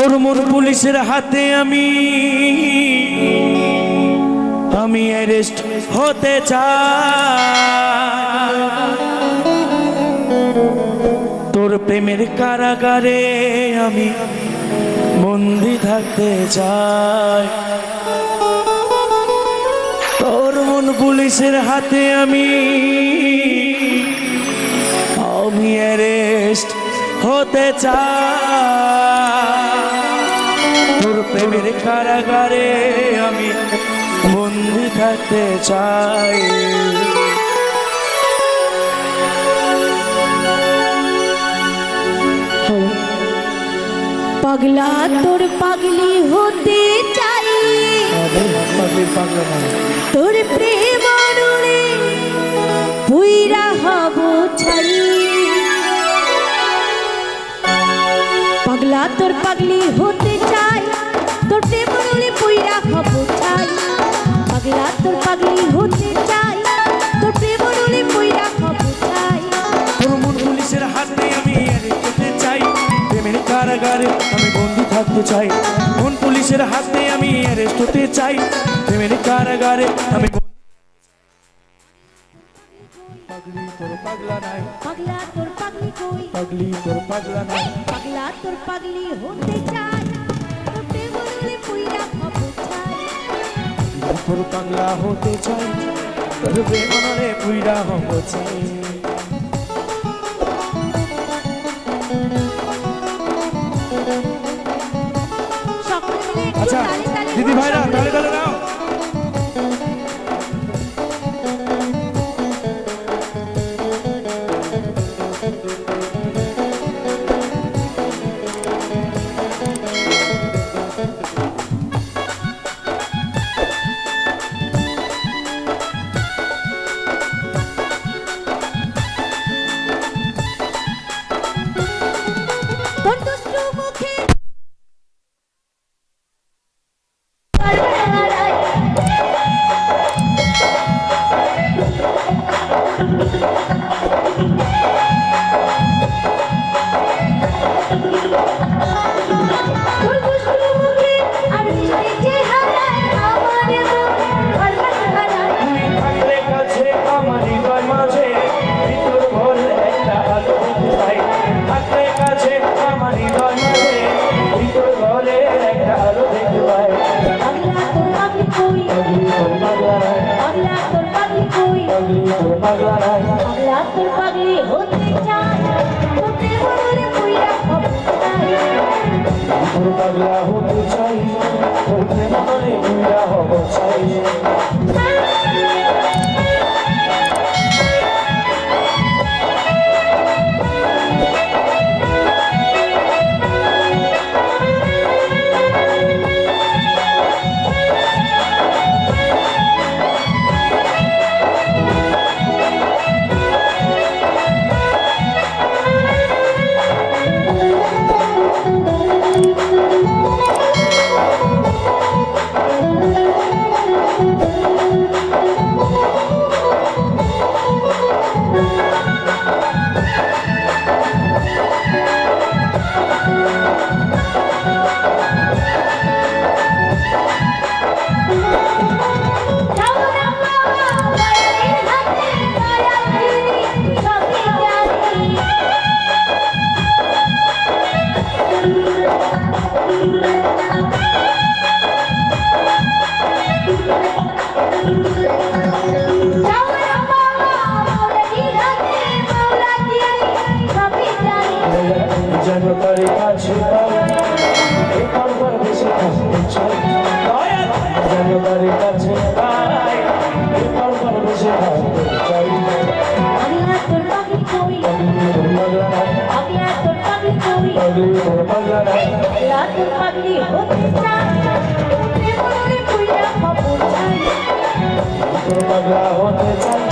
তোর মন পুলিশের হাতে আমি অ্যারেস্ট হতে চাই, তোর প্রেমের কারাগারে আমি বন্দি থাকতে চাই। তোর মন পুলিশের হাতে আমি অ্যারেস্ট হতে চাই, তোর প্রেমের কারাগারে আমি বন্দি থাকতে চাই। পাগলা তোর পাগলি হতে চাই, তোর প্রেম অরুণে পুইরা হব ছাই। পাগলা তোর পাগলি হতে চাই, তোর প্রেম অরুণে পুইরা হব ছাই। পাগলা তোর পাগলি হতে চাই, তোর প্রেম অরুণে পুইরা হব ছাই। তোর মন পুলিশের হাতে আমি অ্যারেস্ট হতে চাই, প্রেমের কারাগারে আমি বন্দি থাকতে চাই। মন পুলিশের হাতে আমি অ্যারেস্ট হতে চাই, প্রেমের কারাগারে আমি পাগলি তোর পাগলা নাই, পাগলা তোর পাগলি কই, পাগলি তোর পাগলা নাই। পাগলা তোর পাগলি হতে চাই, তোর প্রেম অরুণে পুইরা হব ছাই। তোর পাগলা হতে চাই, তোর প্রেমে পুইরা হব চাই। আচ্ছা দিদি ভাইরা তালে তালে নাও। তোর দুষ্টু মুখে পাগলা তোর পাগলি হতে চাই, তোর প্রেম অরুণে পুইরা হব ছাই। তোর পাগলা হতে চাই, তোর প্রেমে পুইরা হব চাই। জনতার কাছে বেশি থাকতে চাই, জনতার কাছে বেশি থাকতে চাই। পাগলা তোর পাগলি কই, পাগলা তোর পাগলি কই, পাগলা তোর পাগলি হতে চাই, তোর প্রেম অরুণে পুইরা হব ছাই। তোর পাগলা হতে চাই,